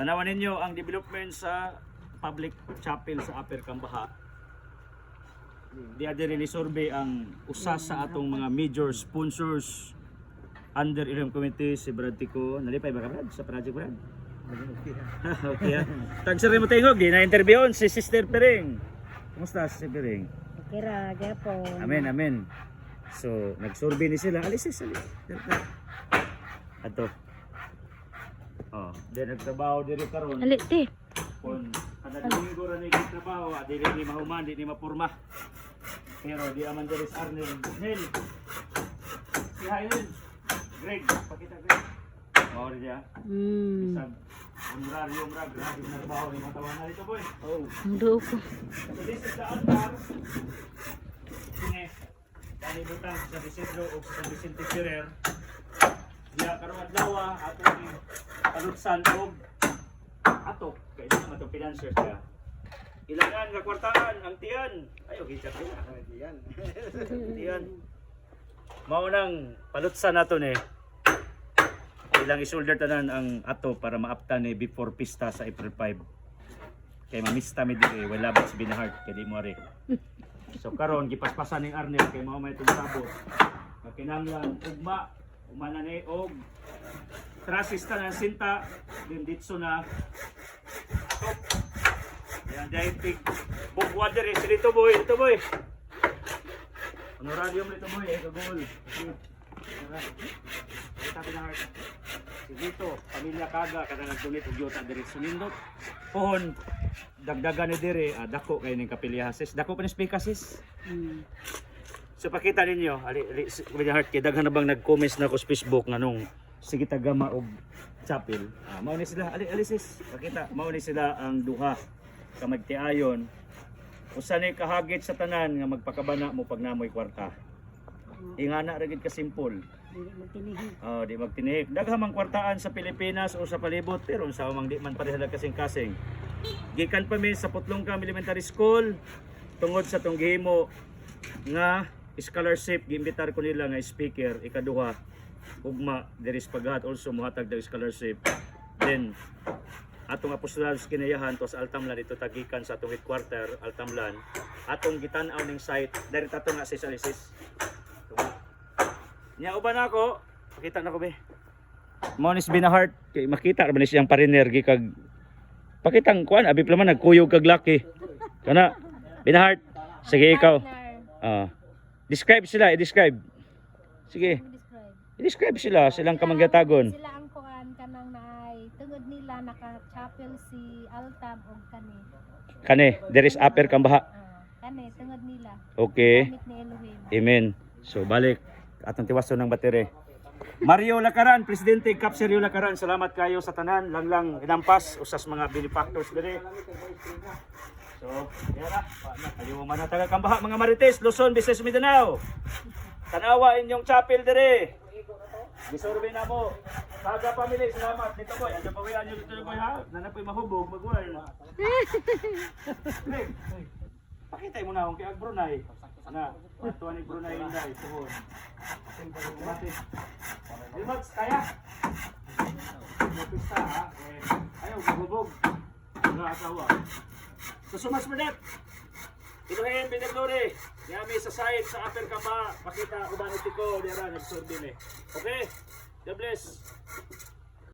Tanawan ninyo ang development sa public chapel sa Upper Cambaha. Di adiri ni survey ang usa sa atong mga major sponsors under ilang committee si Brad Tico. Nalipay ba ka Brad sa project Brad? Okay. Tagsari mo tingog, di na interviewon si Sister Piring. Kumusta si Piring? Okay ra, gyapon. Amen, amen. So, nag-survey ni sila. Alisis, alis. Ato. Oh, di nagtrabaho diri karon. Ali, te. Kung kada linggo ra ni trabaho, dili ni mahuman, di ni mapurma. Pero di aman diri sa Arnel. Nel. Si Hailin. Greg, pakita Greg. Oh, di ya. Bisag honorarium ra, grabe na trabaho ni matawan na dito boy. Oh. Ando ko. So this is the altar. Sine. Dali butang sa Isidro o sa Vicente Ferrer. Diya karong adlaw ato ni palutsan og ato kay sa ato financiers dia. Ilangan nga kwartaan ang tiyan. Ayo kita sila ang tiyan. Tiyan. Mao nang palutsan nato ni. Ilang isolder tanan ang ato para maapta ni before pista sa April 5. Kay mamista mi diri wala ba si Binahart kay di mo ari. So karon gipaspasan ning Arnel kay mao may sabot. Makinanglan ugma umana ni og trasis tanan sinta din ditso na top. Yan dai pig bugwa diri dito boy, dito boy. Honorarium dito boy, gagol. Kita Binahart. Dito, pamilya Kaga kada nagdunit og yuta diri sunindot. Pohon dagdagan ni diri dako kay ning kapilya sis. Dako pa ni speaker sis. So pakita ninyo, ali Binahart kay daghan na bang nag-comments na ko sa Facebook nganong sige tagama og chapel. Mao ni sila ali sis. Pakita mao ni sila ang duha ka magtiayon. Usa ni kahagit sa tanan nga magpakabana mo pag namoy kwarta. Ingana ra gid ka simple. Di magtinihik. Daghang mang kwartaan sa Pilipinas o sa palibot pero sa mang di man pareha kasing-kasing. Gikan pa mi sa Putlongkam Elementary School tungod sa tong gihimo nga scholarship giimbitar ko nila nga speaker ikaduha ugma there is paghat also mohatag dag scholarship. Then atong apostolados kinayahan to sa Altamlan dito tagikan sa atong headquarter Altamlan atong gitan-aw ning site diri tato nga sis alisis. Nya uban ako, pakita na ko be. Monis Binahart, kay makita ra man siyang pariner gikag pakitang kuan abi pa man nagkuyog kag laki. Kana Binahart, sige ikaw. Describe sila, i-describe. Sige. I-describe sila, silang kamanggatagon. Sila ang kuan kanang naay tungod nila naka-chapel si Altab og kani. Kani, there is Upper Cambaha. Kani tungod nila. Okay. Gamit ni Elohim. Amen. So balik atong tiwason ng batere. Mario Lacaran, Presidente Capserio Lacaran, salamat kayo sa tanan. Lang inampas usas mga benefactors diri. So, yara, kayo man taga Cambaha mga Marites, Luzon, Visayas, Mindanao. Tanawa inyong chapel diri. Gisurvey na mo. Saga family, salamat dito boy. Ano pa wian niyo dito boy ha? Nanapoy mahubog, magwal. Pakita mo na akong kay Brunei. Na, tuwa ni Brunei Inday, tuhod. Ilmags, kaya? Mapista ha? Ayaw, gubog. Mga asawa. So, sumas mo net. Iluhin, Binaglory. Yami sa side, sa Upper Cambaha. Pakita, ubanit ko. Dira, nag-survey. Okay? God bless.